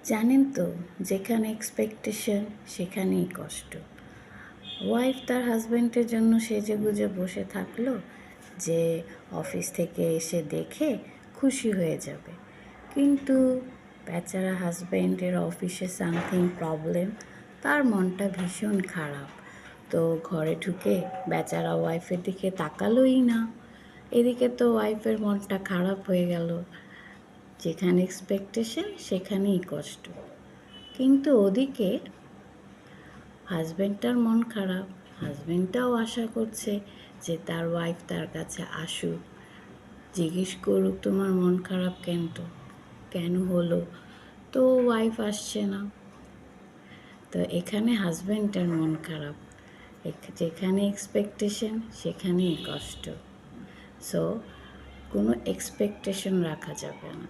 জানেন তো, যেখানে এক্সপেকটেশন সেখানেই কষ্ট। ওয়াইফ তার হাজব্যান্ডের জন্য সেজেগুজে বসে থাকলো যে অফিস থেকে এসে দেখে খুশি হয়ে যাবে, কিন্তু বেচারা হাজব্যান্ডের অফিসে সামথিং প্রবলেম, তার মনটা ভীষণ খারাপ। তো ঘরে ঢুকে বেচারা ওয়াইফের দিকে তাকালোই না। এদিকে তো ওয়াইফের মনটা খারাপ হয়ে গেল। যেখানে এক্সপেকটেশন সেখানেই কষ্ট। কিন্তু ওদিকে হাজব্যান্ডটার মন খারাপ। হাজব্যান্ডটাও আশা করছে যে তার ওয়াইফ তার কাছে আসুক, জিজ্ঞেস করুক তোমার মন খারাপ কেন হলো। তো ওয়াইফ আসছে না। তো এখানে হাজব্যান্ডটার মন খারাপ। যেখানে এক্সপেকটেশন সেখানেই কষ্ট। সো কোনো এক্সপেকটেশন রাখা যাবে না।